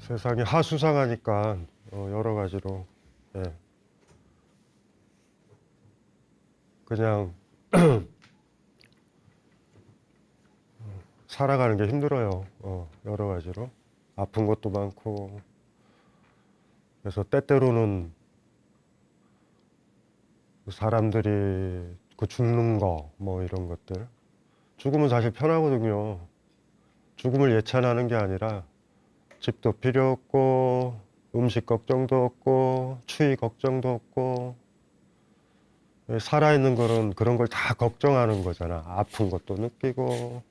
세상이 하수상하니까 여러 가지로 예. 그냥 살아가는 게 힘들어요. 여러 가지로 아픈 것도 많고 그래서 때때로는 사람들이 그 죽는 거 뭐 이런 것들 죽음은 사실 편하거든요. 죽음을 예찬하는 게 아니라 집도 필요 없고 음식 걱정도 없고 추위 걱정도 없고 살아있는 거는 그런 걸 다 걱정하는 거잖아. 아픈 것도 느끼고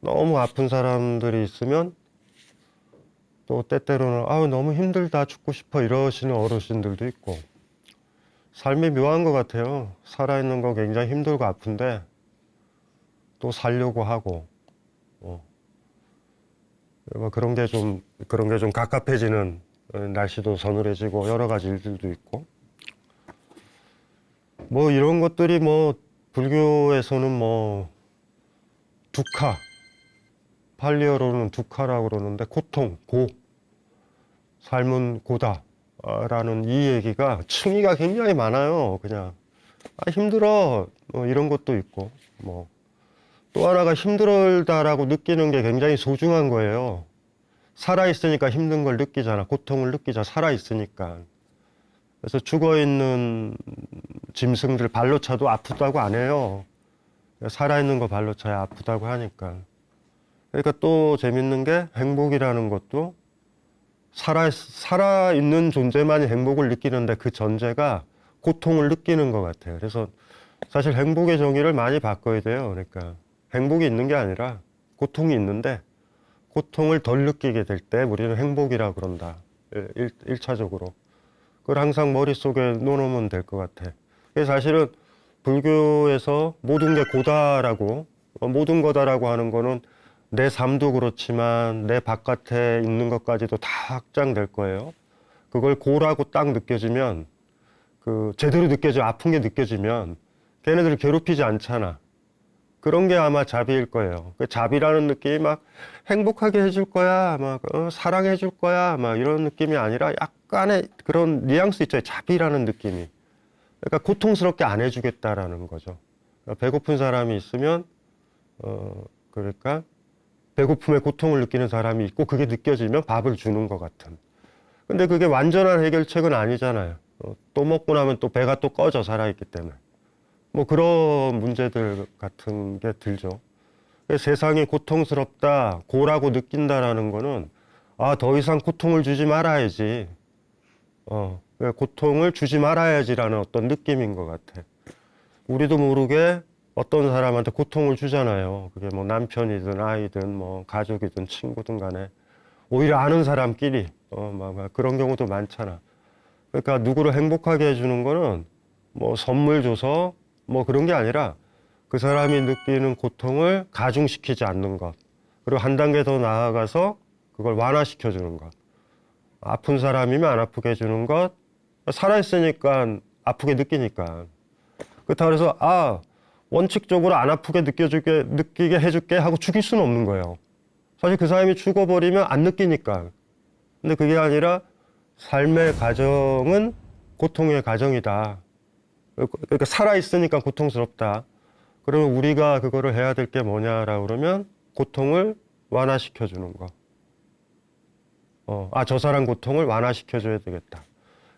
너무 아픈 사람들이 있으면 또 때때로는 아우 너무 힘들다 죽고 싶어 이러시는 어르신들도 있고 삶이 묘한 것 같아요. 살아있는 거 굉장히 힘들고 아픈데 또 살려고 하고 뭐 그런 게 좀 갑갑해지는 날씨도 서늘해지고 여러 가지 일들도 있고 뭐 이런 것들이 뭐 불교에서는 뭐 두카 팔리어로는 두카라고 그러는데 고통, 삶은 고다라는 이 얘기가 층위가 굉장히 많아요. 그냥 힘들어 뭐 이런 것도 있고 뭐 또 하나가 힘들다라고 느끼는 게 굉장히 소중한 거예요. 살아있으니까 힘든 걸 느끼잖아. 고통을 느끼자. 살아있으니까. 그래서 죽어있는 짐승들 발로 차도 아프다고 안 해요. 살아있는 거 발로 차야 아프다고 하니까. 그러니까 또 재밌는 게 행복이라는 것도 살아있는 존재만이 행복을 느끼는데 그 전제가 고통을 느끼는 것 같아요. 그래서 사실 행복의 정의를 많이 바꿔야 돼요. 그러니까 행복이 있는 게 아니라 고통이 있는데 고통을 덜 느끼게 될 때 우리는 행복이라고 그런다. 1차적으로. 그걸 항상 머릿속에 놓으면 될 것 같아. 그래서 사실은 불교에서 모든 게 고다라고, 모든 거다라고 하는 거는 내 삶도 그렇지만 내 바깥에 있는 것까지도 다 확장될 거예요. 그걸 고라고 딱 느껴지면, 제대로 느껴져, 아픈 게 느껴지면 걔네들을 괴롭히지 않잖아. 그런 게 아마 자비일 거예요. 그 자비라는 느낌이 막 행복하게 해줄 거야, 막 사랑해 줄 거야, 막 이런 느낌이 아니라 약간의 그런 뉘앙스 있죠. 자비라는 느낌이. 그러니까 고통스럽게 안 해주겠다라는 거죠. 그러니까 배고픈 사람이 있으면, 그러니까 배고픔에 고통을 느끼는 사람이 있고 그게 느껴지면 밥을 주는 것 같은. 근데 그게 완전한 해결책은 아니잖아요. 또 먹고 나면 또 배가 또 꺼져 살아있기 때문에. 뭐 그런 문제들 같은 게 들죠. 세상이 고통스럽다, 고라고 느낀다라는 거는 더 이상 고통을 주지 말아야지. 고통을 주지 말아야지라는 어떤 느낌인 것 같아. 우리도 모르게 어떤 사람한테 고통을 주잖아요. 그게 뭐 남편이든 아이든 뭐 가족이든 친구든 간에. 오히려 아는 사람끼리, 막 그런 경우도 많잖아. 그러니까 누구를 행복하게 해주는 거는 뭐 선물 줘서 뭐 그런 게 아니라 그 사람이 느끼는 고통을 가중시키지 않는 것. 그리고 한 단계 더 나아가서 그걸 완화시켜 주는 것. 아픈 사람이면 안 아프게 해주는 것. 살아있으니까 아프게 느끼니까. 그렇다고 해서, 원칙적으로 안 아프게 느끼게 해줄게 하고 죽일 수는 없는 거예요. 사실 그 사람이 죽어버리면 안 느끼니까. 근데 그게 아니라 삶의 과정은 고통의 과정이다. 그러니까 살아있으니까 고통스럽다. 그러면 우리가 그거를 해야 될 게 뭐냐라고 그러면 고통을 완화시켜주는 거. 저 사람 고통을 완화시켜줘야 되겠다.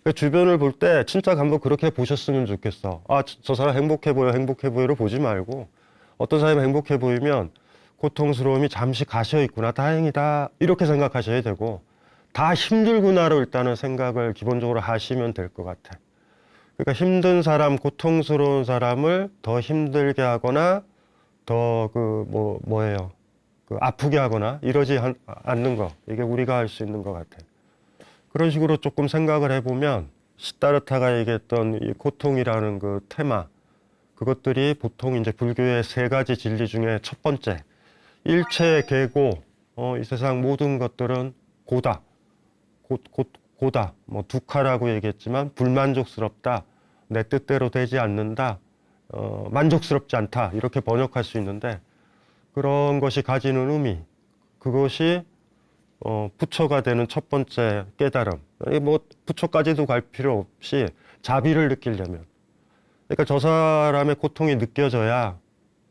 그 주변을 볼 때 진짜 한번 그렇게 보셨으면 좋겠어. 저 사람 행복해 보여, 행복해 보여를 보지 말고 어떤 사람이 행복해 보이면 고통스러움이 잠시 가셔 있구나, 다행이다. 이렇게 생각하셔야 되고 다 힘들구나로 일단은 생각을 기본적으로 하시면 될 것 같아. 그러니까 힘든 사람, 고통스러운 사람을 더 힘들게 하거나 더 뭐예요? 아프게 하거나 이러지 않는 거. 이게 우리가 할 수 있는 것 같아. 그런 식으로 조금 생각을 해보면 시다르타가 얘기했던 이 고통이라는 그 테마, 그것들이 보통 이제 불교의 세 가지 진리 중에 첫 번째, 일체 계고, 이 세상 모든 것들은 고다. 고다. 뭐 두카라고 얘기했지만 불만족스럽다. 내 뜻대로 되지 않는다. 만족스럽지 않다. 이렇게 번역할 수 있는데 그런 것이 가지는 의미, 그것이 부처가 되는 첫 번째 깨달음. 이게 뭐 부처까지도 갈 필요 없이 자비를 느끼려면. 그러니까 저 사람의 고통이 느껴져야,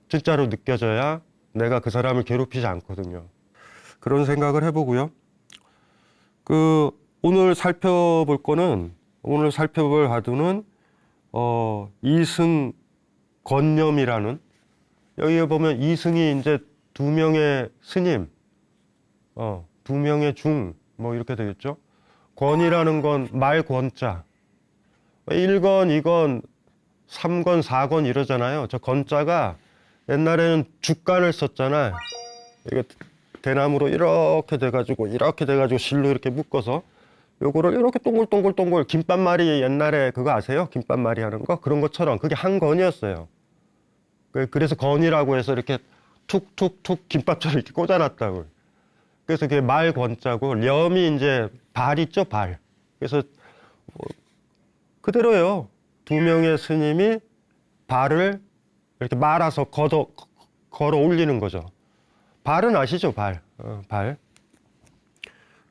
진짜로 느껴져야 내가 그 사람을 괴롭히지 않거든요. 그런 생각을 해보고요. 오늘 살펴볼 거는, 오늘 살펴볼 화두는, 이승권념이라는, 여기에 보면 이승이 이제 두 명의 스님, 두 명의 중, 뭐 이렇게 되겠죠. 권이라는 건 말 권자. 1권, 2권, 3권, 4권 이러잖아요. 저 건자가 옛날에는 죽간을 썼잖아요. 이게 대나무로 이렇게 돼가지고 실로 이렇게 묶어서 요거를 이렇게 동글동글동글 김밥말이 옛날에 그거 아세요? 김밥말이 하는 거? 그런 것처럼 그게 한 건이었어요. 그래서 건이라고 해서 이렇게 툭툭툭 김밥처럼 이렇게 꽂아놨다고. 그래서 그게 말 권자고, 렴이 이제 발 있죠, 발. 그래서 그대로예요. 두 명의 스님이 발을 이렇게 말아서 걸어 올리는 거죠. 발은 아시죠, 발. 발.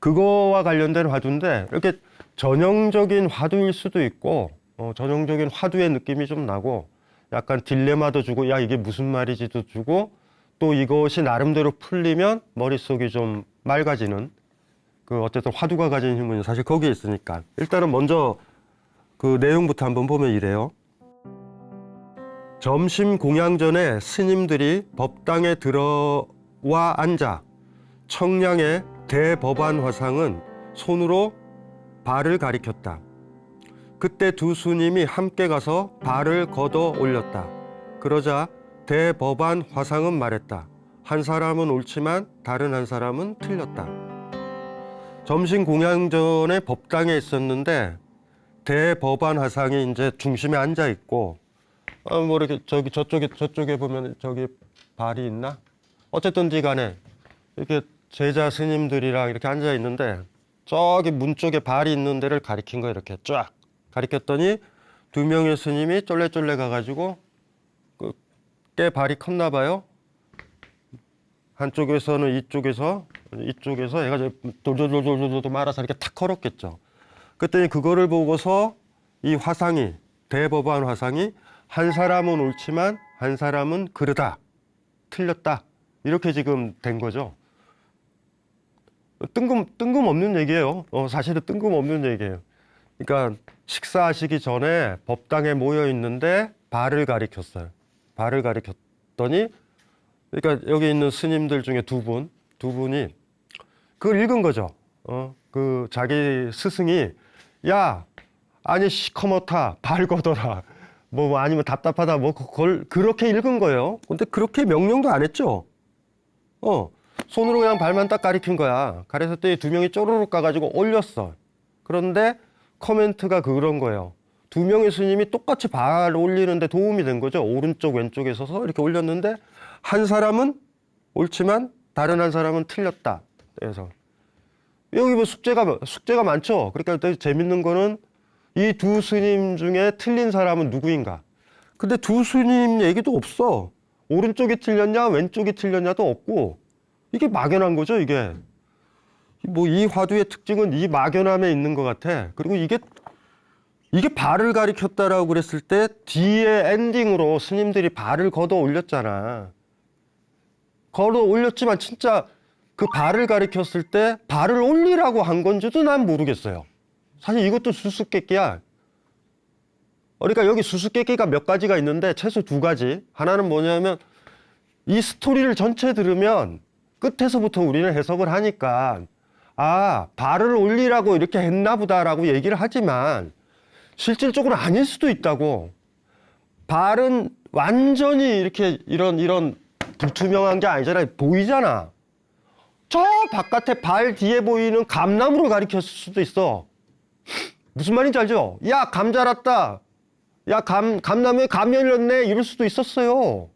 그거와 관련된 화두인데, 이렇게 전형적인 화두일 수도 있고, 전형적인 화두의 느낌이 좀 나고, 약간 딜레마도 주고, 야, 이게 무슨 말이지도 주고, 또 이것이 나름대로 풀리면 머릿속이 좀 맑아지는, 어쨌든 화두가 가진 힘은 사실 거기에 있으니까. 일단은 먼저 그 내용부터 한번 보면 이래요. 점심 공양 전에 스님들이 법당에 들어와 앉아 청량의 대법안 화상은 손으로 발을 가리켰다. 그때 두 스님이 함께 가서 발을 걷어 올렸다. 그러자 대법안 화상은 말했다. 한 사람은 옳지만 다른 한 사람은 틀렸다. 점심 공양 전에 법당에 있었는데 대법안 화상이 이제 중심에 앉아 있고, 뭐 이렇게 저쪽에 보면 저기 발이 있나? 어쨌든지 간에 이렇게 제자 스님들이랑 이렇게 앉아 있는데, 저기 문 쪽에 발이 있는 데를 가리킨 거예요. 이렇게 쫙 가리켰더니 두 명의 스님이 쫄래쫄래 가가지고 꽤 발이 컸나 봐요. 한쪽에서는 이쪽에서 해가지고 돌돌돌돌돌 말아서 이렇게 탁 걸었겠죠. 그랬더니 그거를 보고서 이 화상이, 대법안 화상이, 한 사람은 옳지만 한 사람은 그르다, 틀렸다, 이렇게 지금 된 거죠. 뜬금없는 얘기예요. 사실은 뜬금없는 얘기예요. 그러니까 식사하시기 전에 법당에 모여 있는데 발을 가리켰어요. 발을 가리켰더니, 그러니까 여기 있는 스님들 중에 두 분이 그걸 읽은 거죠. 그 자기 스승이, 야, 아니 시커멓다, 발 걷어라, 뭐 아니면 답답하다, 뭐 그걸 그렇게 읽은 거예요. 근데 그렇게 명령도 안 했죠. 손으로 그냥 발만 딱 가리킨 거야. 가렸을 두 명이 쪼르륵 가가지고 올렸어. 그런데 코멘트가 그런 거예요. 두 명의 스님이 똑같이 발 올리는데 도움이 된 거죠. 오른쪽 왼쪽에 서서 이렇게 올렸는데, 한 사람은 옳지만 다른 한 사람은 틀렸다. 그래서 여기 뭐 숙제가 많죠. 그러니까 또 재밌는 거는 이 두 스님 중에 틀린 사람은 누구인가. 근데 두 스님 얘기도 없어. 오른쪽이 틀렸냐 왼쪽이 틀렸냐도 없고, 이게 막연한 거죠. 이게 뭐 이 화두의 특징은 이 막연함에 있는 것 같아. 그리고 이게 발을 가리켰다라고 그랬을 때 뒤에 엔딩으로 스님들이 발을 걷어 올렸잖아. 걸어 올렸지만 진짜 그 발을 가리켰을 때 발을 올리라고 한 건지도 난 모르겠어요. 사실 이것도 수수께끼야. 그러니까 여기 수수께끼가 몇 가지가 있는데 최소 두 가지. 하나는 뭐냐면, 이 스토리를 전체 들으면 끝에서부터 우리는 해석을 하니까, 아, 발을 올리라고 이렇게 했나 보다라고 얘기를 하지만 실질적으로 아닐 수도 있다고. 발은 완전히 이렇게 이런 불투명한 게 아니잖아요. 보이잖아. 저 바깥에 발 뒤에 보이는 감나무를 가리켰을 수도 있어. 무슨 말인지 알죠? 야, 감 자랐다. 야, 감나무에 감 열렸네. 이럴 수도 있었어요.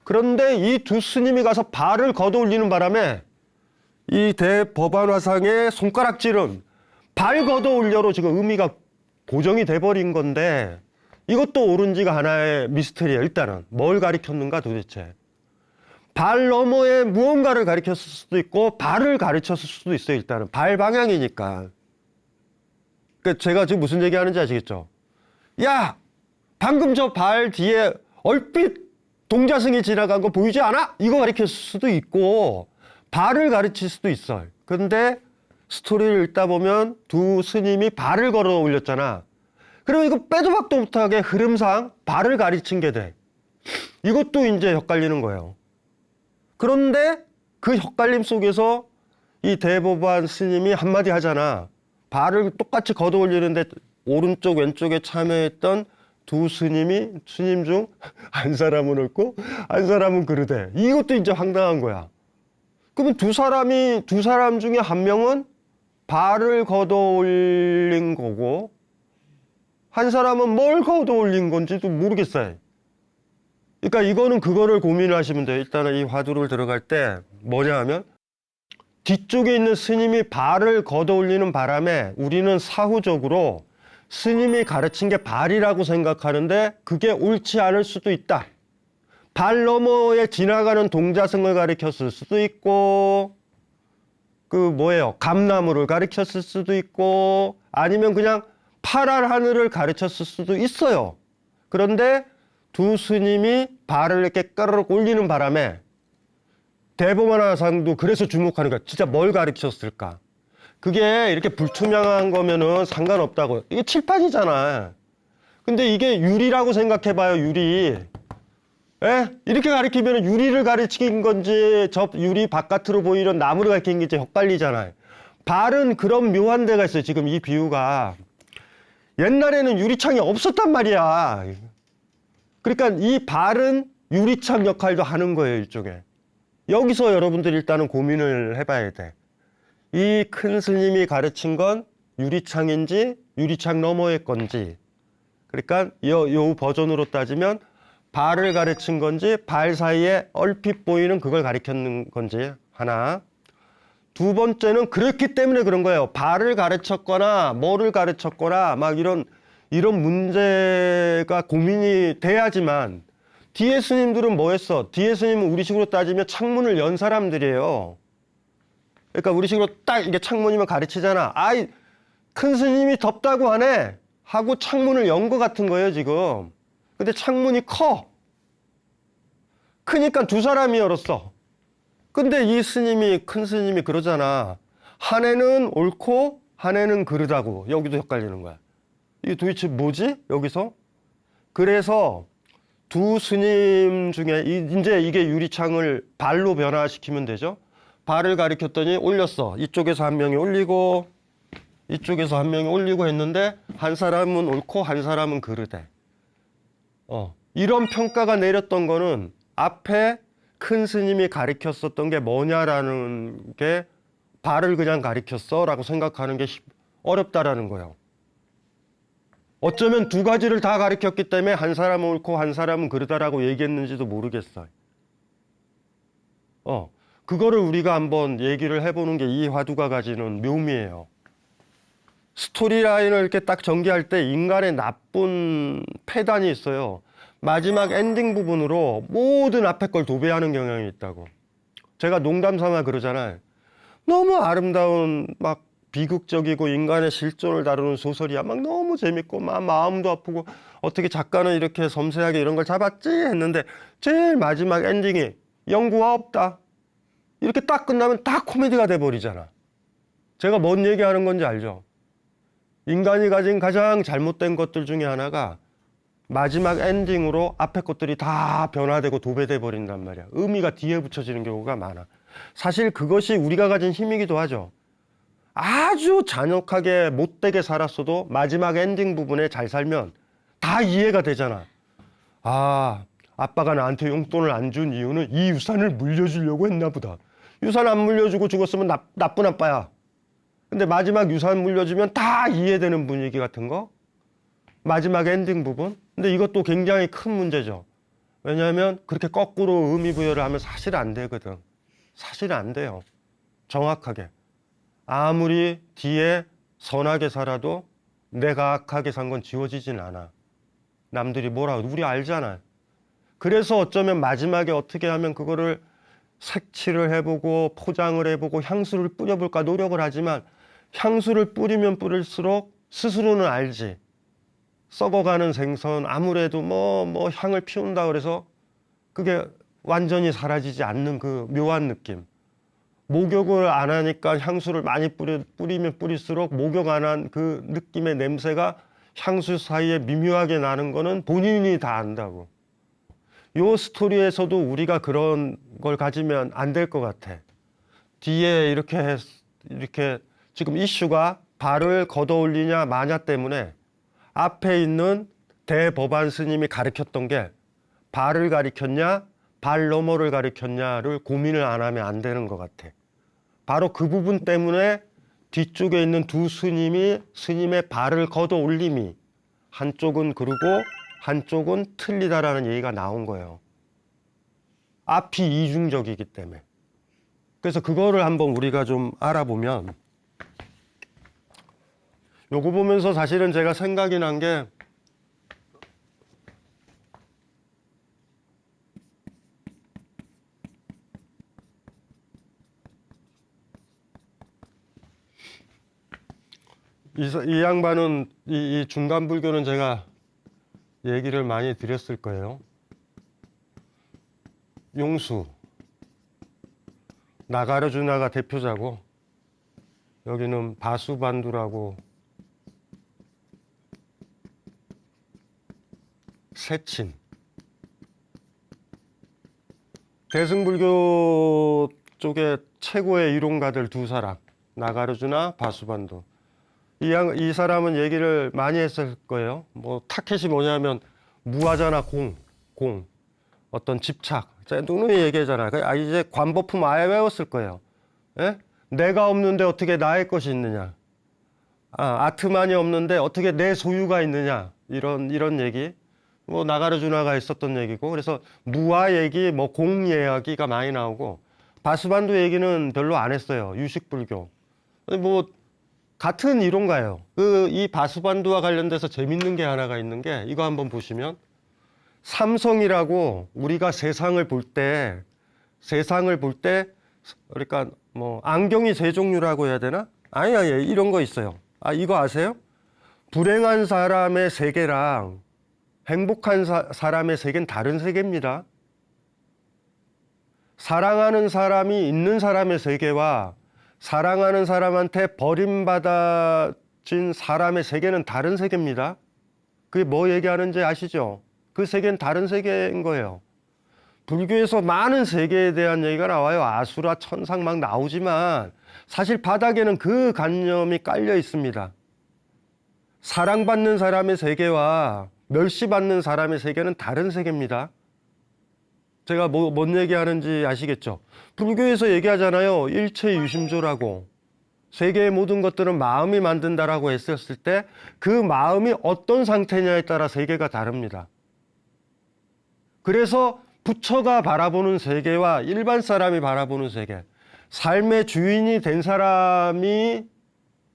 그런데 이 두 스님이 가서 발을 걷어 올리는 바람에 이 대법안 화상의 손가락질은 발 걷어 올려로 지금 의미가 고정이 돼버린 건데, 이것도 옳은지가 하나의 미스터리예요. 일단은 뭘 가리켰는가 도대체. 발 너머에 무언가를 가리켰을 수도 있고 발을 가르쳤을 수도 있어요. 일단은 발 방향이니까. 그러니까 제가 지금 무슨 얘기하는지 아시겠죠? 야, 방금 저 발 뒤에 얼핏 동자승이 지나간 거 보이지 않아? 이거 가리켰을 수도 있고 발을 가르칠 수도 있어요. 근데 스토리를 읽다 보면 두 스님이 발을 걸어 올렸잖아. 그럼 이거 빼도 박도 못하게 흐름상 발을 가르친 게 돼. 이것도 이제 헷갈리는 거예요. 그런데 그 헷갈림 속에서 이 대법관 스님이 한마디 하잖아. 발을 똑같이 걷어 올리는데 오른쪽 왼쪽에 참여했던 두 스님 중 한 사람은 옳고 한 사람은 그르되. 이것도 이제 황당한 거야. 그러면 두 사람 중에 한 명은 발을 걷어 올린 거고 한 사람은 뭘 걷어 올린 건지도 모르겠어요. 그러니까 이거는 그거를 고민을 하시면 돼요. 일단은 이 화두를 들어갈 때 뭐냐 하면 뒤쪽에 있는 스님이 발을 걷어 올리는 바람에 우리는 사후적으로 스님이 가르친 게 발이라고 생각하는데 그게 옳지 않을 수도 있다. 발 너머에 지나가는 동자승을 가리켰을 수도 있고 감나무를 가리켰을 수도 있고 아니면 그냥 파란 하늘을 가르쳤을 수도 있어요. 그런데 두 스님이 발을 이렇게 까르륵 올리는 바람에 대법원 하상도 그래서 주목하는 거야. 진짜 뭘 가르쳤을까? 그게 이렇게 불투명한 거면은 상관없다고. 이게 칠판이잖아. 근데 이게 유리라고 생각해봐요, 유리. 에? 이렇게 가리키면 유리를 가리킨 건지 저 유리 바깥으로 보이는 나무를 가리킨 건지 헷갈리잖아요. 발은 그런 묘한 데가 있어요. 지금 이 비유가. 옛날에는 유리창이 없었단 말이야. 그러니까 이 발은 유리창 역할도 하는 거예요, 일종의. 여기서 여러분들이 일단은 고민을 해봐야 돼. 이 큰 스님이 가르친 건 유리창인지 유리창 너머의 건지. 그러니까 요 버전으로 따지면 발을 가르친 건지 발 사이에 얼핏 보이는 그걸 가리켰는 건지 하나. 두 번째는 그렇기 때문에 그런 거예요. 발을 가르쳤거나 뭐를 가르쳤거나 막 이런 문제가 고민이 돼야지만 뒤에 스님들은 뭐 했어? 뒤에 스님은 우리식으로 따지면 창문을 연 사람들이에요. 그러니까 우리식으로 딱 이게 창문이면 가르치잖아. 아이, 큰 스님이 덥다고 하네 하고 창문을 연 것 같은 거예요, 지금. 근데 창문이 커. 크니까 두 사람이 열었어. 근데 이 큰 스님이 그러잖아. 한 해는 옳고 한 해는 그르다고. 여기도 헷갈리는 거야. 이게 도대체 뭐지? 여기서? 그래서 두 스님 중에 이제 이게 유리창을 발로 변화시키면 되죠. 발을 가리켰더니 올렸어. 이쪽에서 한 명이 올리고 이쪽에서 한 명이 올리고 했는데 한 사람은 옳고 한 사람은 그르대. 이런 평가가 내렸던 거는 앞에 큰 스님이 가리켰었던 게 뭐냐라는 게 발을 그냥 가리켰어 라고 생각하는 게 어렵다라는 거예요. 어쩌면 두 가지를 다 가리켰기 때문에 한 사람은 옳고 한 사람은 그르다라고 얘기했는지도 모르겠어요. 그거를 우리가 한번 얘기를 해보는 게 이 화두가 가지는 묘미예요. 스토리라인을 이렇게 딱 전개할 때 인간의 나쁜 패단이 있어요. 마지막 엔딩 부분으로 모든 앞에 걸 도배하는 경향이 있다고. 제가 농담 삼아 그러잖아요. 너무 아름다운 막 비극적이고 인간의 실존을 다루는 소설이야. 막 너무 재밌고 막 마음도 아프고 어떻게 작가는 이렇게 섬세하게 이런 걸 잡았지 했는데 제일 마지막 엔딩이 연구가 없다. 이렇게 딱 끝나면 다 코미디가 돼버리잖아. 제가 뭔 얘기하는 건지 알죠? 인간이 가진 가장 잘못된 것들 중에 하나가 마지막 엔딩으로 앞에 것들이 다 변화되고 도배돼 버린단 말이야. 의미가 뒤에 붙여지는 경우가 많아. 사실 그것이 우리가 가진 힘이기도 하죠. 아주 잔혹하게 못되게 살았어도 마지막 엔딩 부분에 잘 살면 다 이해가 되잖아. 아, 아빠가 나한테 용돈을 안 준 이유는 이 유산을 물려주려고 했나 보다. 유산 안 물려주고 죽었으면 나쁜 아빠야. 근데 마지막 유산 물려주면 다 이해되는 분위기 같은 거. 마지막 엔딩 부분. 근데 이것도 굉장히 큰 문제죠. 왜냐하면 그렇게 거꾸로 의미 부여를 하면 사실 안 되거든. 사실 안 돼요. 정확하게. 아무리 뒤에 선하게 살아도 내가 악하게 산 건 지워지진 않아. 남들이 뭐라 우리 알잖아. 그래서 어쩌면 마지막에 어떻게 하면 그거를 색칠을 해보고 포장을 해보고 향수를 뿌려볼까 노력을 하지만 향수를 뿌리면 뿌릴수록 스스로는 알지. 썩어가는 생선 아무래도 뭐 향을 피운다 그래서 그게 완전히 사라지지 않는 그 묘한 느낌. 목욕을 안 하니까 향수를 많이 뿌리면 뿌릴수록 목욕 안 한 그 느낌의 냄새가 향수 사이에 미묘하게 나는 거는 본인이 다 안다고. 요 스토리에서도 우리가 그런 걸 가지면 안 될 것 같아. 뒤에 이렇게 지금 이슈가 발을 걷어올리냐 마냐 때문에 앞에 있는 대법관 스님이 가르쳤던 게 발을 가리켰냐 발 너머를 가리켰냐를 고민을 안 하면 안 되는 것 같아. 바로 그 부분 때문에 뒤쪽에 있는 두 스님의 발을 걷어올림이 한쪽은 그르고 한쪽은 틀리다라는 얘기가 나온 거예요. 앞이 이중적이기 때문에. 그래서 그거를 한번 우리가 좀 알아보면, 요거 보면서 사실은 제가 생각이 난 게 이 양반은 이 중간 불교는 제가 얘기를 많이 드렸을 거예요. 용수 나가르주나가 대표자고 여기는 바수반두라고 세친. 대승불교 쪽에 최고의 이론가들 두 사람, 나가르주나 바수반두. 이 사람은 얘기를 많이 했을 거예요. 뭐 타켓이 뭐냐면 무하잖아. 공 어떤 집착. 제가 누누이 얘기하잖아. 이제 관법품 아예 외웠을 거예요. 예? 내가 없는데 어떻게 나의 것이 있느냐. 아트만이 없는데 어떻게 내 소유가 있느냐. 이런 얘기. 뭐 나가르주나가 했었던 얘기고. 그래서 무아 얘기, 뭐 공 이야기가 많이 나오고, 바수반두 얘기는 별로 안 했어요. 유식불교. 뭐 같은 이론가예요. 이 바수반두와 관련돼서 재밌는 게 하나가 있는 게, 이거 한번 보시면, 삼성이라고 우리가 세상을 볼 때, 그러니까 뭐 안경이 세 종류라고 해야 되나? 아니 이런 거 있어요. 이거 아세요? 불행한 사람의 세계랑 행복한 사람의 세계는 다른 세계입니다. 사랑하는 사람이 있는 사람의 세계와 사랑하는 사람한테 버림받아진 사람의 세계는 다른 세계입니다. 그게 뭐 얘기하는지 아시죠? 그 세계는 다른 세계인 거예요. 불교에서 많은 세계에 대한 얘기가 나와요. 아수라, 천상 막 나오지만 사실 바닥에는 그 관념이 깔려 있습니다. 사랑받는 사람의 세계와 멸시받는 사람의 세계는 다른 세계입니다. 제가 뭔 얘기하는지 아시겠죠? 불교에서 얘기하잖아요. 일체유심조라고. 세계의 모든 것들은 마음이 만든다라고 했었을 때 그 마음이 어떤 상태냐에 따라 세계가 다릅니다. 그래서 부처가 바라보는 세계와 일반 사람이 바라보는 세계, 삶의 주인이 된 사람이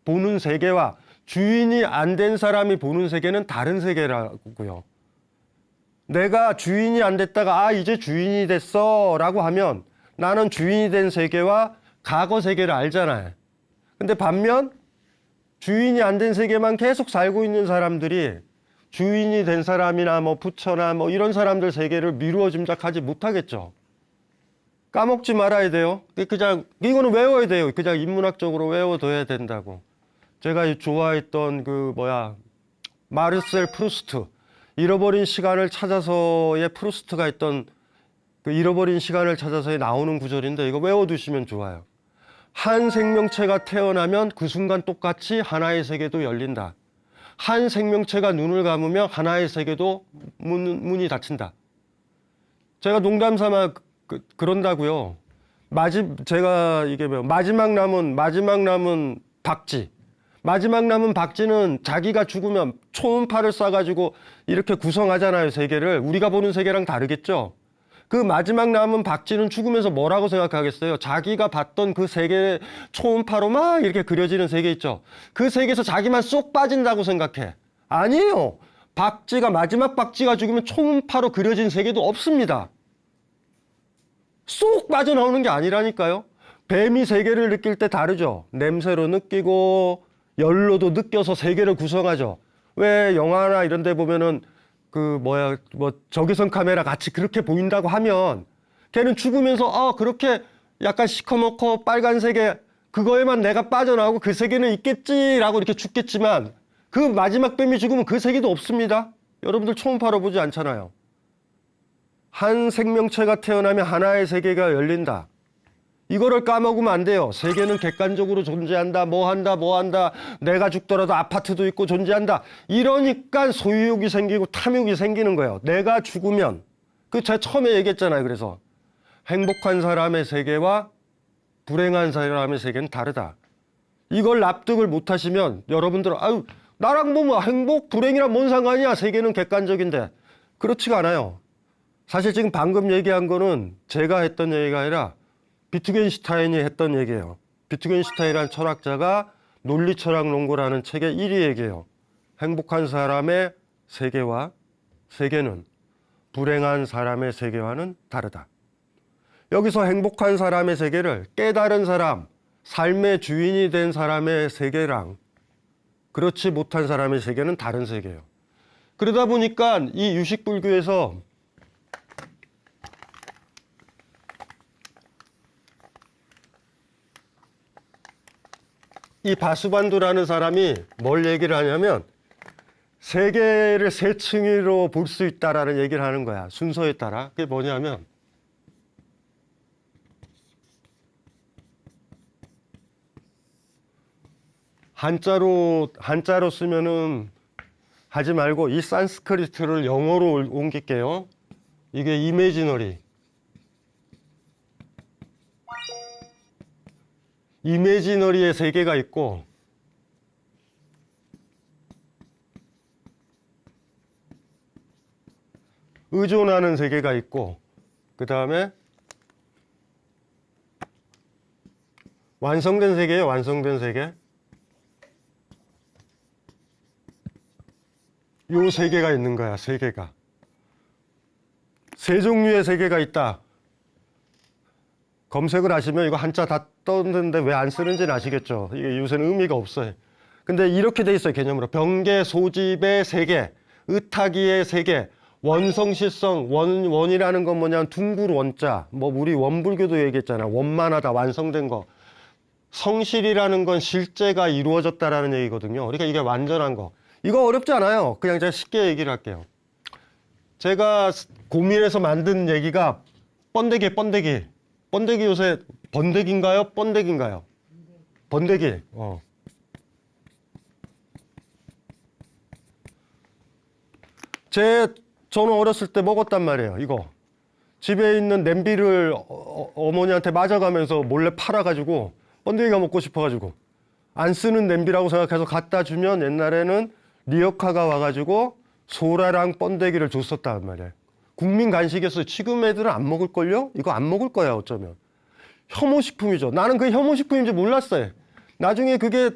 보는 세계와 주인이 안 된 사람이 보는 세계는 다른 세계라고요. 내가 주인이 안 됐다가 이제 주인이 됐어 라고 하면 나는 주인이 된 세계와 과거 세계를 알잖아요. 근데 반면 주인이 안 된 세계만 계속 살고 있는 사람들이 주인이 된 사람이나 뭐 부처나 뭐 이런 사람들 세계를 미루어 짐작하지 못하겠죠. 까먹지 말아야 돼요. 그냥 이거는 외워야 돼요. 그냥 인문학적으로 외워둬야 된다고. 제가 좋아했던 마르셀 프루스트, 잃어버린 시간을 찾아서의 프루스트가 있던 그 잃어버린 시간을 찾아서에 나오는 구절인데 이거 외워두시면 좋아요. 한 생명체가 태어나면 그 순간 똑같이 하나의 세계도 열린다. 한 생명체가 눈을 감으면 하나의 세계도 문이 닫힌다. 제가 농담 삼아 그런다고요. 제가 이게 마지막 남은 박쥐. 마지막 남은 박쥐는 자기가 죽으면 초음파를 쏴가지고 이렇게 구성하잖아요, 세계를. 우리가 보는 세계랑 다르겠죠? 그 마지막 남은 박쥐는 죽으면서 뭐라고 생각하겠어요? 자기가 봤던 그 세계 초음파로 막 이렇게 그려지는 세계 있죠? 그 세계에서 자기만 쏙 빠진다고 생각해. 아니에요. 마지막 박쥐가 죽으면 초음파로 그려진 세계도 없습니다. 쏙 빠져나오는 게 아니라니까요. 뱀이 세계를 느낄 때 다르죠. 냄새로 느끼고 열로도 느껴서 세계를 구성하죠. 왜 영화나 이런 데 보면은 그 뭐야 뭐 적외선 카메라 같이 그렇게 보인다고 하면 걔는 죽으면서 그렇게 약간 시커멓고 빨간색에 그거에만 내가 빠져나오고 그 세계는 있겠지라고 이렇게 죽겠지만 그 마지막 뱀이 죽으면 그 세계도 없습니다. 여러분들 초음파로 보지 않잖아요. 한 생명체가 태어나면 하나의 세계가 열린다. 이거를 까먹으면 안 돼요. 세계는 객관적으로 존재한다. 뭐 한다. 내가 죽더라도 아파트도 있고 존재한다. 이러니까 소유욕이 생기고 탐욕이 생기는 거예요. 내가 죽으면 제가 처음에 얘기했잖아요. 그래서 행복한 사람의 세계와 불행한 사람의 세계는 다르다. 이걸 납득을 못 하시면 여러분들은 나랑 뭐 행복, 불행이랑 뭔 상관이야. 세계는 객관적인데. 그렇지가 않아요. 사실 지금 방금 얘기한 거는 제가 했던 얘기가 아니라 비트겐슈타인이 했던 얘기예요. 비트겐슈타인이라는 철학자가 논리철학론고라는 책의 1위 얘기예요. 행복한 사람의 세계와 세계는 불행한 사람의 세계와는 다르다. 여기서 행복한 사람의 세계를 깨달은 사람, 삶의 주인이 된 사람의 세계랑 그렇지 못한 사람의 세계는 다른 세계예요. 그러다 보니까 이 유식불교에서 이 바수반두라는 사람이 뭘 얘기를 하냐면 세계를 세 층으로 볼 수 있다라는 얘기를 하는 거야. 순서에 따라. 그게 뭐냐면 한자로 쓰면은 하지 말고 이 산스크리트를 영어로 옮길게요. 이게 이미지너리의 세계가 있고 의존하는 세계가 있고 그 다음에 완성된 세계예요. 완성된 세계. 요 세계가 있는 거야. 세계가. 세 종류의 세계가 있다. 검색을 하시면 이거 한자 다 떴는데 왜 안 쓰는지는 아시겠죠. 이게 요새는 의미가 없어요. 근데 이렇게 돼 있어요. 개념으로. 병계, 소집의 세계, 의타기의 세계, 원성실성, 원이라는 건 뭐냐면 둥굴 원자. 뭐 우리 원불교도 얘기했잖아. 원만하다, 완성된 거. 성실이라는 건 실제가 이루어졌다라는 얘기거든요. 그러니까 이게 완전한 거. 이거 어렵지 않아요. 그냥 제가 쉽게 얘기를 할게요. 제가 고민해서 만든 얘기가 번데기. 번데기 요새 번데기인가요? 번데기인가요? 번데기. 저는 어렸을 때 먹었단 말이에요. 이거. 집에 있는 냄비를 어머니한테 맞아가면서 몰래 팔아가지고 번데기가 먹고 싶어가지고 안 쓰는 냄비라고 생각해서 갖다 주면 옛날에는 리어카가 와가지고 소라랑 번데기를 줬었단 말이에요. 국민 간식이었어요. 지금 애들은 안 먹을걸요? 이거 안 먹을 거야 어쩌면. 혐오식품이죠. 나는 그게 혐오식품인지 몰랐어요. 나중에 그게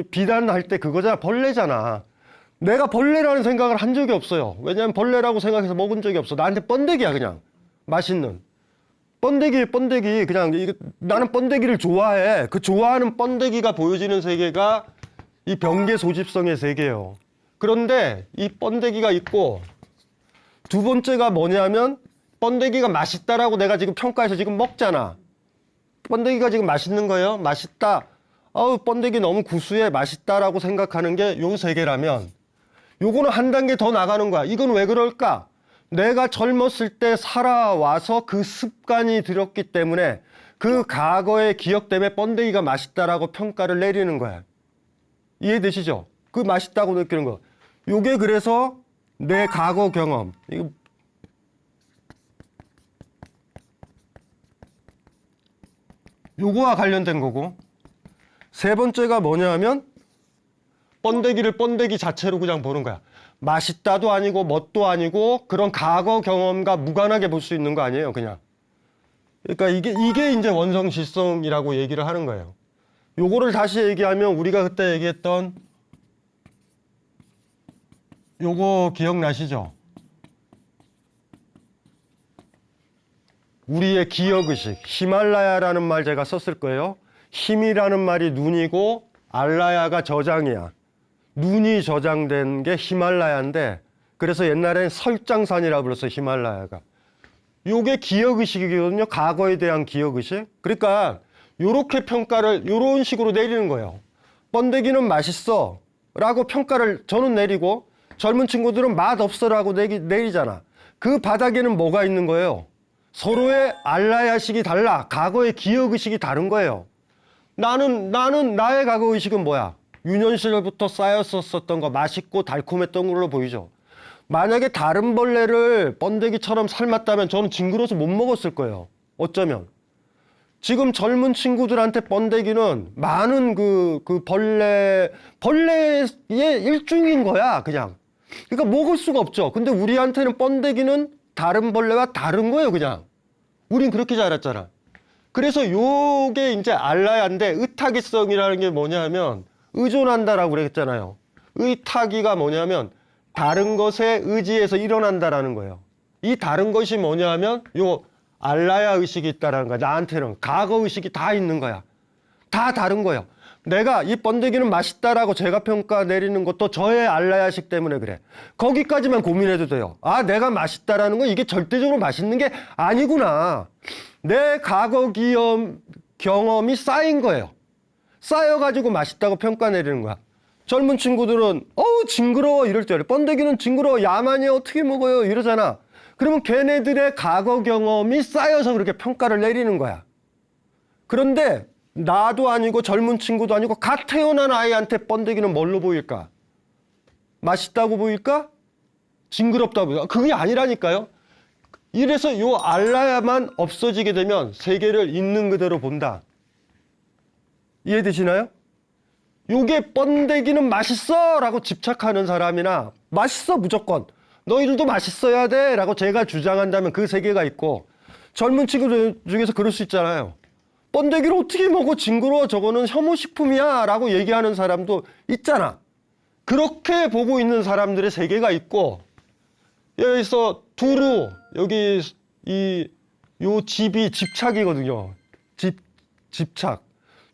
비단할 때 그거잖아. 벌레잖아. 내가 벌레라는 생각을 한 적이 없어요. 왜냐면 벌레라고 생각해서 먹은 적이 없어. 나한테 번데기야 그냥. 맛있는. 번데기 그냥 나는 번데기를 좋아해. 그 좋아하는 번데기가 보여지는 세계가 이 병계 소집성의 세계예요. 그런데 이 번데기가 있고 두 번째가 뭐냐면 번데기가 맛있다라고 내가 지금 평가해서 지금 먹잖아. 번데기가 지금 맛있는 거예요. 맛있다. 번데기 너무 구수해. 맛있다라고 생각하는 게 요 세계라면 요거는 한 단계 더 나가는 거야. 이건 왜 그럴까? 내가 젊었을 때 살아와서 그 습관이 들었기 때문에 그 과거의 기억 때문에 번데기가 맛있다라고 평가를 내리는 거야. 이해되시죠? 그 맛있다고 느끼는 거. 요게 그래서 내 과거 경험. 요거와 관련된 거고. 세 번째가 뭐냐 하면 번데기를 번데기 자체로 그냥 보는 거야. 맛있다도 아니고 뭣도 아니고 그런 과거 경험과 무관하게 볼 수 있는 거 아니에요, 그냥. 그러니까 이게 이제 원성실성이라고 얘기를 하는 거예요. 요거를 다시 얘기하면 우리가 그때 얘기했던 요거 기억나시죠? 우리의 기억의식, 히말라야라는 말 제가 썼을 거예요. 힘이라는 말이 눈이고 알라야가 저장이야. 눈이 저장된 게 히말라야인데 그래서 옛날엔 설장산이라고 불렀어요. 히말라야가. 요게 기억의식이거든요. 과거에 대한 기억의식. 그러니까 요렇게 평가를 요런 식으로 내리는 거예요. 번데기는 맛있어 라고 평가를 저는 내리고 젊은 친구들은 맛없어 라고 내리잖아. 그 바닥에는 뭐가 있는 거예요? 서로의 알라야식이 달라. 과거의 기억의식이 다른 거예요. 나는 나의 과거의식은 뭐야? 유년 시절부터 쌓였었던 거, 맛있고 달콤했던 걸로 보이죠. 만약에 다른 벌레를 번데기처럼 삶았다면 저는 징그러워서 못 먹었을 거예요. 어쩌면. 지금 젊은 친구들한테 번데기는 많은 벌레의 일종인 거야, 그냥. 그러니까 먹을 수가 없죠. 근데 우리한테는 번데기는 다른 벌레와 다른 거예요, 그냥. 우린 그렇게 자랐잖아. 그래서 요게 이제 알라야인데 의타기성이라는 게 뭐냐면 의존한다라고 그랬잖아요. 의타기가 뭐냐면 다른 것에 의지해서 일어난다라는 거예요. 이 다른 것이 뭐냐면 요 알라야 의식이 있다라는 거야. 나한테는 과거 의식이 다 있는 거야. 다 다른 거예요. 내가 이 번데기는 맛있다라고 제가 평가 내리는 것도 저의 알라야식 때문에 그래. 거기까지만 고민해도 돼요. 아, 내가 맛있다라는 건 이게 절대적으로 맛있는 게 아니구나. 내 과거 경험이 쌓인 거예요. 쌓여가지고 맛있다고 평가 내리는 거야. 젊은 친구들은 어우 징그러워 이럴 줄 알아요. 번데기는 징그러워 야만이 어떻게 먹어요 이러잖아. 그러면 걔네들의 과거 경험이 쌓여서 그렇게 평가를 내리는 거야. 그런데 나도 아니고 젊은 친구도 아니고 갓 태어난 아이한테 번데기는 뭘로 보일까? 맛있다고 보일까? 징그럽다고 보일까? 그게 아니라니까요. 이래서 요 알라야만 없어지게 되면 세계를 있는 그대로 본다. 이해되시나요? 요게 번데기는 맛있어 라고 집착하는 사람이나 맛있어 무조건 너희들도 맛있어야 돼 라고 제가 주장한다면 그 세계가 있고 젊은 친구들 중에서 그럴 수 있잖아요. 번데기를 어떻게 먹어 징그러워 저거는 혐오식품이야 라고 얘기하는 사람도 있잖아. 그렇게 보고 있는 사람들의 세계가 있고 여기서 두루 여기 요 집이 집착이거든요. 집착.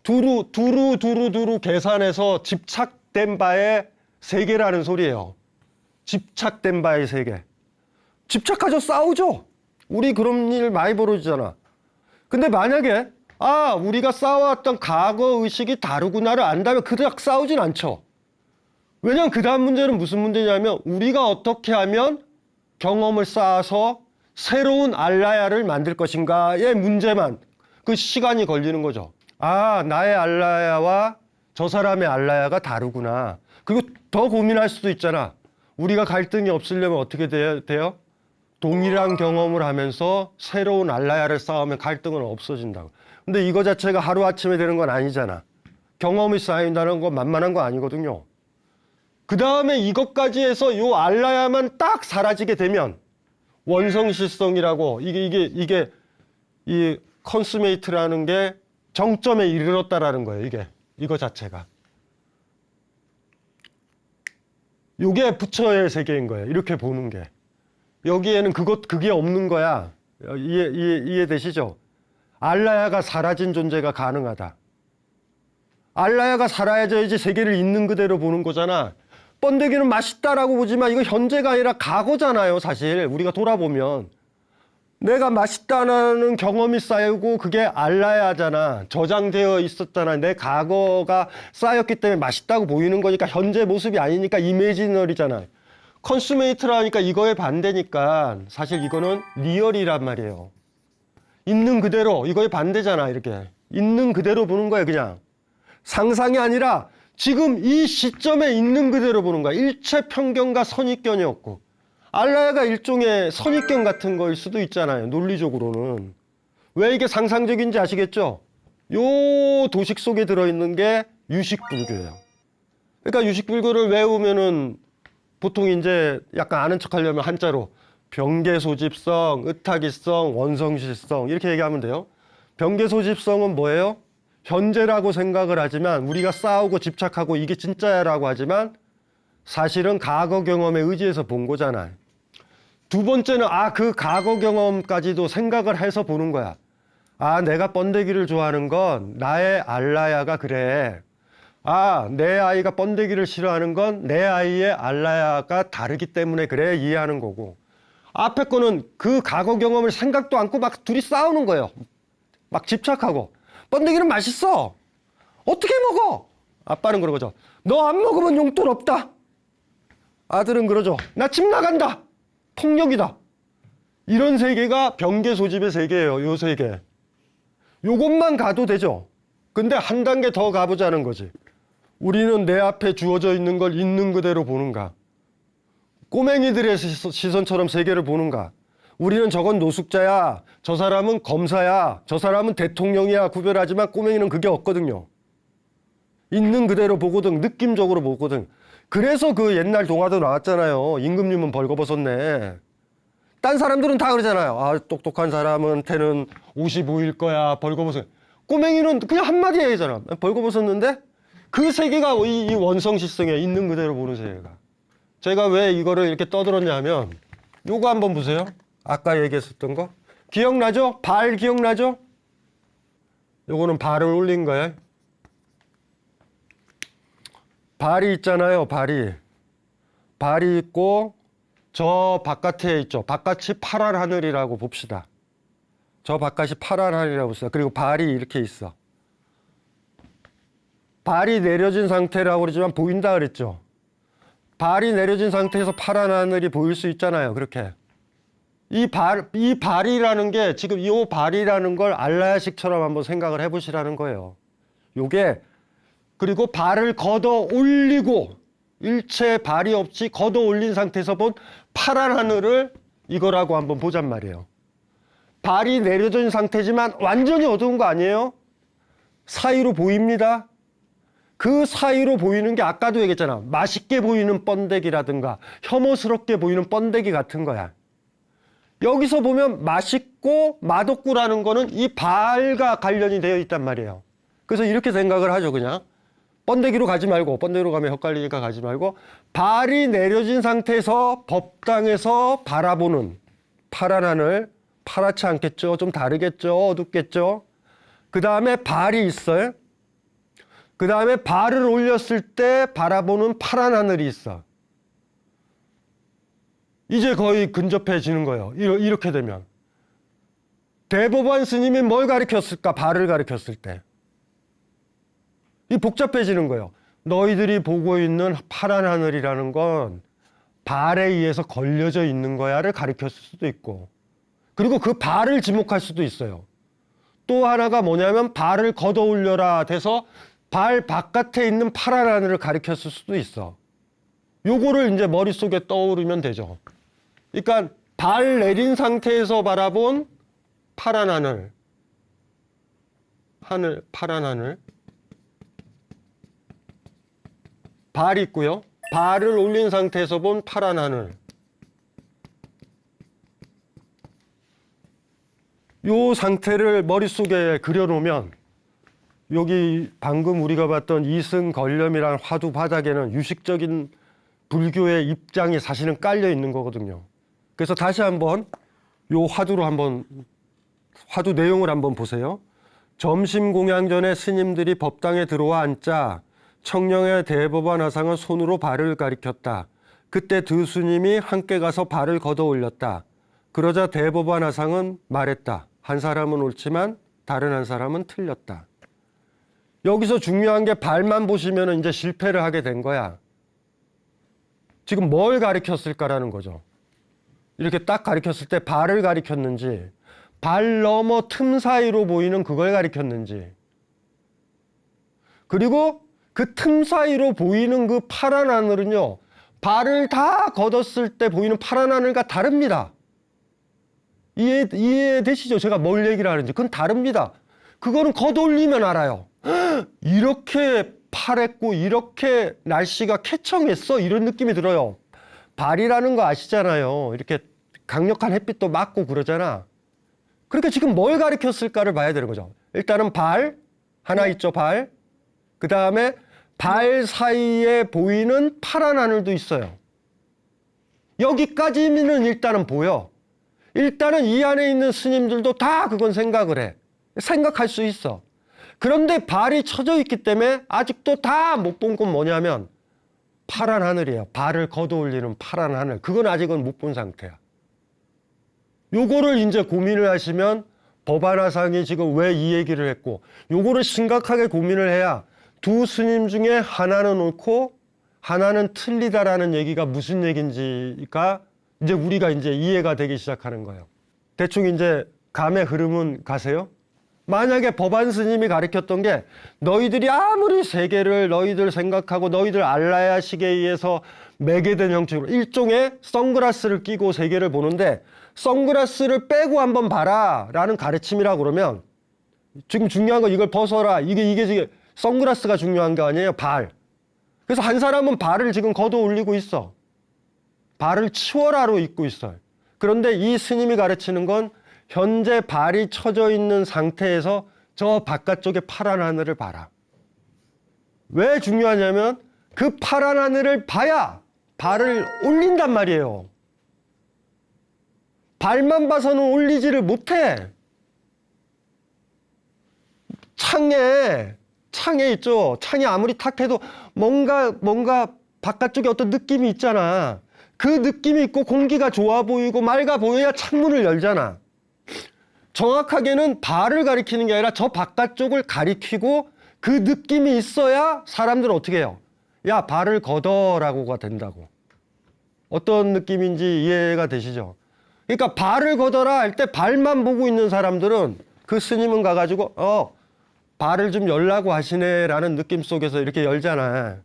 두루 계산해서 집착된 바의 세계라는 소리예요. 집착된 바의 세계. 집착하죠. 싸우죠. 우리 그런 일 많이 벌어지잖아. 근데 만약에 우리가 싸워왔던 과거 의식이 다르구나를 안다면 그닥 싸우진 않죠. 왜냐면 그 다음 문제는 무슨 문제냐면 우리가 어떻게 하면 경험을 쌓아서 새로운 알라야를 만들 것인가의 문제만 그 시간이 걸리는 거죠. 나의 알라야와 저 사람의 알라야가 다르구나. 그리고 더 고민할 수도 있잖아. 우리가 갈등이 없으려면 어떻게 돼요? 동일한 경험을 하면서 새로운 알라야를 쌓으면 갈등은 없어진다고. 근데 이거 자체가 하루아침에 되는 건 아니잖아. 경험이 쌓인다는 건 만만한 거 아니거든요. 그 다음에 이것까지 해서 요 알라야만 딱 사라지게 되면 원성실성이라고 이게 이 컨스메이트라는 게 정점에 이르렀다라는 거예요. 이거 자체가. 요게 부처의 세계인 거예요. 이렇게 보는 게. 여기에는 그게 없는 거야. 이해되시죠? 알라야가 사라진 존재가 가능하다. 알라야가 사라져야지 세계를 있는 그대로 보는 거잖아. 번데기는 맛있다라고 보지만 이거 현재가 아니라 과거잖아요. 사실 우리가 돌아보면. 내가 맛있다는 경험이 쌓이고 그게 알라야잖아. 저장되어 있었잖아. 내 과거가 쌓였기 때문에 맛있다고 보이는 거니까 현재 모습이 아니니까 이미지널이잖아. 컨슈메이트라니까 이거의 반대니까 사실 이거는 리얼이란 말이에요. 있는 그대로 이거의 반대잖아. 이렇게 있는 그대로 보는 거예요. 그냥 상상이 아니라 지금 이 시점에 있는 그대로 보는 거야. 일체 편견과 선입견이 없고. 알라야가 일종의 선입견 같은 거일 수도 있잖아요. 논리적으로는. 왜 이게 상상적인지 아시겠죠? 요 도식 속에 들어있는 게 유식불교예요. 그러니까 유식불교를 외우면은 보통 이제 약간 아는 척 하려면 한자로 병계소집성, 의타기성, 원성실성 이렇게 얘기하면 돼요. 병계소집성은 뭐예요? 현재라고 생각을 하지만 우리가 싸우고 집착하고 이게 진짜야라고 하지만 사실은 과거 경험에 의지해서 본 거잖아요. 두 번째는 그 과거 경험까지도 생각을 해서 보는 거야. 내가 번데기를 좋아하는 건 나의 알라야가 그래. 내 아이가 번데기를 싫어하는 건 내 아이의 알라야가 다르기 때문에 그래. 이해하는 거고. 앞에 거는 그 과거 경험을 생각도 않고 막 둘이 싸우는 거예요. 막 집착하고. 번데기는 맛있어. 어떻게 먹어? 아빠는 그러죠. 너 안 먹으면 용돈 없다. 아들은 그러죠. 나 집 나간다. 폭력이다. 이런 세계가 병계 소집의 세계예요. 요 세계. 요것만 가도 되죠. 근데 한 단계 더 가보자는 거지. 우리는 내 앞에 주어져 있는 걸 있는 그대로 보는가? 꼬맹이들의 시선처럼 세계를 보는가? 우리는 저건 노숙자야, 저 사람은 검사야, 저 사람은 대통령이야 구별하지만 꼬맹이는 그게 없거든요. 있는 그대로 보거든, 느낌적으로 보거든. 그래서 그 옛날 동화도 나왔잖아요. 임금님은 벌거벗었네. 딴 사람들은 다 그러잖아요. 똑똑한 사람한테는 옷이 보일 거야, 벌거벗어. 꼬맹이는 그냥 한마디 얘기잖아. 벌거벗었는데 그 세계가 이 원성시성에 있는 그대로 보는 세계가. 제가 왜 이거를 이렇게 떠들었냐면 요거 한번 보세요. 아까 얘기했었던 거. 기억나죠? 발 기억나죠? 요거는 발을 올린 거예요. 발이 있잖아요. 발이 있고 저 바깥에 있죠. 바깥이 파란 하늘이라고 봅시다. 저 바깥이 파란 하늘이라고 봅시다. 그리고 발이 이렇게 있어. 발이 내려진 상태라고 그러지만 보인다 그랬죠. 발이 내려진 상태에서 파란 하늘이 보일 수 있잖아요. 그렇게. 이 발이라는 게 지금 이 발이라는 걸 알라야식처럼 한번 생각을 해보시라는 거예요. 요게 그리고 발을 걷어 올리고 일체 발이 없이 걷어 올린 상태에서 본 파란 하늘을 이거라고 한번 보잔 말이에요. 발이 내려진 상태지만 완전히 어두운 거 아니에요? 사이로 보입니다. 그 사이로 보이는 게 아까도 얘기했잖아. 맛있게 보이는 번데기라든가 혐오스럽게 보이는 번데기 같은 거야. 여기서 보면 맛있고 맛없고라는 거는 이 발과 관련이 되어 있단 말이에요. 그래서 이렇게 생각을 하죠. 그냥 번데기로 가지 말고, 번데기로 가면 헷갈리니까 가지 말고, 발이 내려진 상태에서 법당에서 바라보는 파란 하늘, 파랗지 않겠죠? 좀 다르겠죠? 어둡겠죠? 그 다음에 발이 있어요. 그 다음에 발을 올렸을 때 바라보는 파란 하늘이 있어. 이제 거의 근접해지는 거예요. 이렇게 되면. 대법원 스님이 뭘 가르쳤을까? 발을 가르쳤을 때. 이 복잡해지는 거예요. 너희들이 보고 있는 파란 하늘이라는 건 발에 의해서 걸려져 있는 거야를 가르쳤을 수도 있고, 그리고 그 발을 지목할 수도 있어요. 또 하나가 뭐냐면 발을 걷어 올려라 돼서 발 바깥에 있는 파란 하늘을 가리켰을 수도 있어. 요거를 이제 머릿속에 떠오르면 되죠. 그러니까 발 내린 상태에서 바라본 파란 하늘, 파란 하늘. 발이 있고요. 발을 올린 상태에서 본 파란 하늘. 요 상태를 머릿속에 그려놓으면 여기 방금 우리가 봤던 이승걸렴이란 화두 바닥에는 유식적인 불교의 입장이 사실은 깔려 있는 거거든요. 그래서 다시 한번 요 화두로 한번 화두 내용을 한번 보세요. 점심 공양 전에 스님들이 법당에 들어와 앉자 청령의 대법원 화상은 손으로 발을 가리켰다. 그때 두 스님이 함께 가서 발을 걷어 올렸다. 그러자 대법원 화상은 말했다. 한 사람은 옳지만 다른 한 사람은 틀렸다. 여기서 중요한 게 발만 보시면 이제 실패를 하게 된 거야. 지금 뭘 가리켰을까라는 거죠. 이렇게 딱 가리켰을 때 발을 가리켰는지, 발 너머 틈 사이로 보이는 그걸 가리켰는지, 그리고 그 틈 사이로 보이는 그 파란 하늘은요, 발을 다 걷었을 때 보이는 파란 하늘과 다릅니다. 이해되시죠? 제가 뭘 얘기를 하는지. 그건 다릅니다. 그거는 걷어올리면 알아요. 이렇게 파랬고 이렇게 날씨가 쾌청했어? 이런 느낌이 들어요. 발이라는 거 아시잖아요. 이렇게 강력한 햇빛도 맞고 그러잖아. 그러니까 지금 뭘 가리켰을까를 봐야 되는 거죠. 일단은 발, 하나 있죠, 발. 그 다음에 발 사이에 보이는 파란 하늘도 있어요. 여기까지는 일단은 보여. 일단은 이 안에 있는 스님들도 다 그건 생각을 해. 생각할 수 있어. 그런데 발이 쳐져 있기 때문에 아직도 다 못 본 건 뭐냐면 파란 하늘이에요. 발을 걷어올리는 파란 하늘. 그건 아직은 못 본 상태야. 요거를 이제 고민을 하시면 법안화상이 지금 왜 이 얘기를 했고, 요거를 심각하게 고민을 해야 두 스님 중에 하나는 옳고 하나는 틀리다라는 얘기가 무슨 얘기인지가 이제 우리가 이제 이해가 되기 시작하는 거예요. 대충 이제 감의 흐름은 가세요? 만약에 법안 스님이 가르쳤던 게 너희들이 아무리 세계를 너희들 생각하고 너희들 알라야 식에 의해서 매개된 형식으로 일종의 선글라스를 끼고 세계를 보는데 선글라스를 빼고 한번 봐라 라는 가르침이라고 그러면 지금 중요한 건 이걸 벗어라. 이게 선글라스가 중요한 게 아니에요. 발. 그래서 한 사람은 발을 지금 걷어 올리고 있어. 발을 치워라로 입고 있어요. 그런데 이 스님이 가르치는 건 현재 발이 쳐져 있는 상태에서 저 바깥쪽에 파란 하늘을 봐라. 왜 중요하냐면 그 파란 하늘을 봐야 발을 올린단 말이에요. 발만 봐서는 올리지를 못해. 창에 있죠. 창이 아무리 탁해도 뭔가 바깥쪽에 어떤 느낌이 있잖아. 그 느낌이 있고 공기가 좋아 보이고 맑아 보여야 창문을 열잖아. 정확하게는 발을 가리키는 게 아니라 저 바깥쪽을 가리키고 그 느낌이 있어야 사람들은 어떻게 해요? 야, 발을 걷어라고가 된다고. 어떤 느낌인지 이해가 되시죠? 그러니까 발을 걷어라 할 때 발만 보고 있는 사람들은 그 스님은 가가지고 발을 좀 열라고 하시네 라는 느낌 속에서 이렇게 열잖아.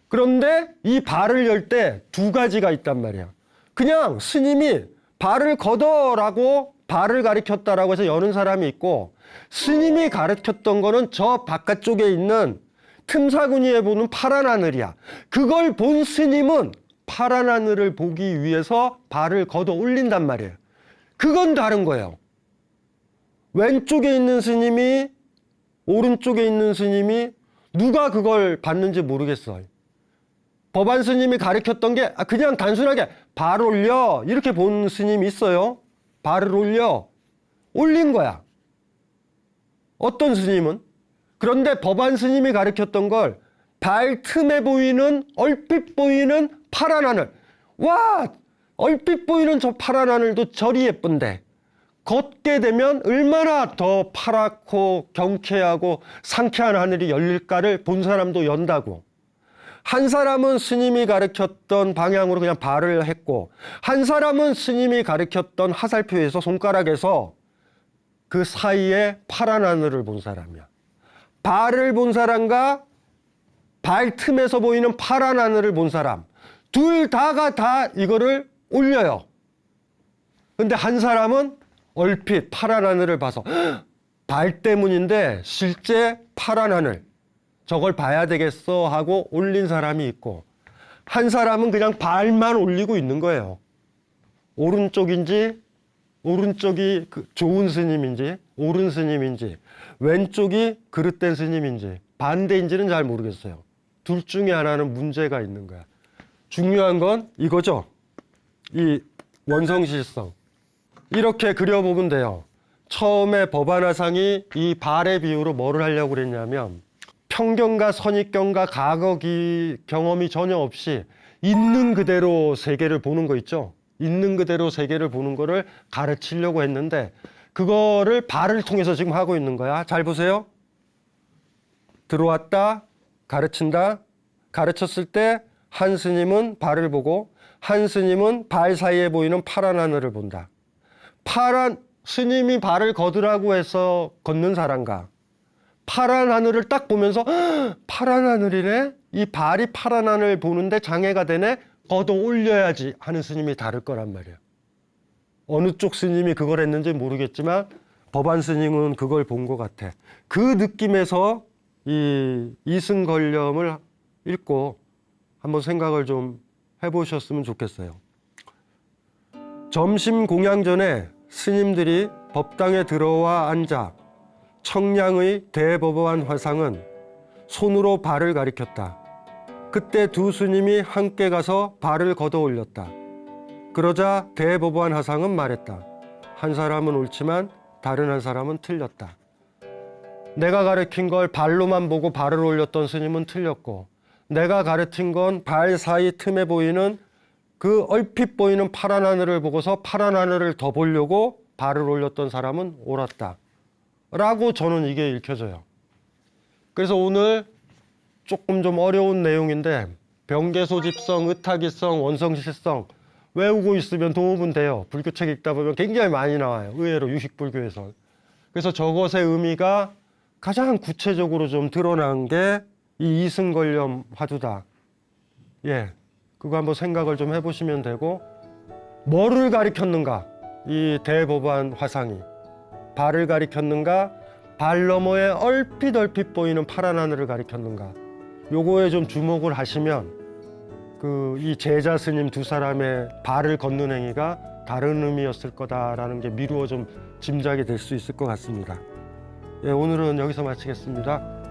그런데 이 발을 열 때 두 가지가 있단 말이야. 그냥 스님이 발을 걷어라고 발을 가리켰다라고 해서 여는 사람이 있고, 스님이 가르쳤던 거는 저 바깥쪽에 있는 틈사구니에 보는 파란 하늘이야. 그걸 본 스님은 파란 하늘을 보기 위해서 발을 걷어 올린단 말이에요. 그건 다른 거예요. 왼쪽에 있는 스님이 오른쪽에 있는 스님이 누가 그걸 봤는지 모르겠어요. 법안 스님이 가르쳤던 게 그냥 단순하게 발 올려 이렇게 본 스님이 있어요. 발을 올린 거야. 어떤 스님은? 그런데 법안 스님이 가르쳤던 걸 발 틈에 보이는 얼핏 보이는 파란 하늘. 와! 얼핏 보이는 저 파란 하늘도 저리 예쁜데 걷게 되면 얼마나 더 파랗고 경쾌하고 상쾌한 하늘이 열릴까를 본 사람도 연다고. 한 사람은 스님이 가르쳤던 방향으로 그냥 발을 했고, 한 사람은 스님이 가르쳤던 하살표에서 손가락에서 그 사이에 파란 하늘을 본 사람이야. 발을 본 사람과 발 틈에서 보이는 파란 하늘을 본 사람, 둘 다가 다 이거를 올려요. 근데 한 사람은 얼핏 파란 하늘을 봐서 발 때문인데 실제 파란 하늘 저걸 봐야 되겠어 하고 올린 사람이 있고, 한 사람은 그냥 발만 올리고 있는 거예요. 오른쪽이 좋은 스님인지 옳은 스님인지 왼쪽이 그릇된 스님인지 반대인지는 잘 모르겠어요. 둘 중에 하나는 문제가 있는 거야. 중요한 건 이거죠. 이 원성실성. 이렇게 그려보면 돼요. 처음에 법안화상이 이 발의 비유로 뭐를 하려고 그랬냐면 편견과 선입견과 과거 경험이 전혀 없이 있는 그대로 세계를 보는 거 있죠. 있는 그대로 세계를 보는 거를 가르치려고 했는데 그거를 발을 통해서 지금 하고 있는 거야. 잘 보세요. 들어왔다, 가르친다. 가르쳤을 때 한 스님은 발을 보고 한 스님은 발 사이에 보이는 파란 하늘을 본다. 스님이 발을 걷으라고 해서 걷는 사람과 파란 하늘을 딱 보면서 파란 하늘이네? 이 발이 파란 하늘 보는데 장애가 되네? 걷어 올려야지 하는 스님이 다를 거란 말이에요. 어느 쪽 스님이 그걸 했는지 모르겠지만 법안 스님은 그걸 본 것 같아. 그 느낌에서 이 이승걸렴을 읽고 한번 생각을 좀 해보셨으면 좋겠어요. 점심 공양 전에 스님들이 법당에 들어와 앉아 청량의 대법안 화상은 손으로 발을 가리켰다. 그때 두 스님이 함께 가서 발을 걷어 올렸다. 그러자 대법원 화상은 말했다. 한 사람은 옳지만 다른 한 사람은 틀렸다. 내가 가르친 걸 발로만 보고 발을 올렸던 스님은 틀렸고, 내가 가르친 건 발 사이 틈에 보이는 그 얼핏 보이는 파란 하늘을 보고서 파란 하늘을 더 보려고 발을 올렸던 사람은 옳았다. 라고 저는 이게 읽혀져요. 그래서 오늘 조금 좀 어려운 내용인데 병계소집성, 의타기성, 원성실성 외우고 있으면 도움은 돼요. 불교책 읽다 보면 굉장히 많이 나와요. 의외로 유식불교에서. 그래서 저것의 의미가 가장 구체적으로 좀 드러난 게 이 이승걸염 화두다. 예, 그거 한번 생각을 좀 해보시면 되고, 뭐를 가리켰는가? 이 대법원 화상이 발을 가리켰는가? 발 너머에 얼핏 보이는 파란 하늘을 가리켰는가? 요거에 좀 주목을 하시면 이 제자 스님 두 사람의 발을 걷는 행위가 다른 의미였을 거다라는 게 미루어 좀 짐작이 될 수 있을 것 같습니다. 예, 오늘은 여기서 마치겠습니다.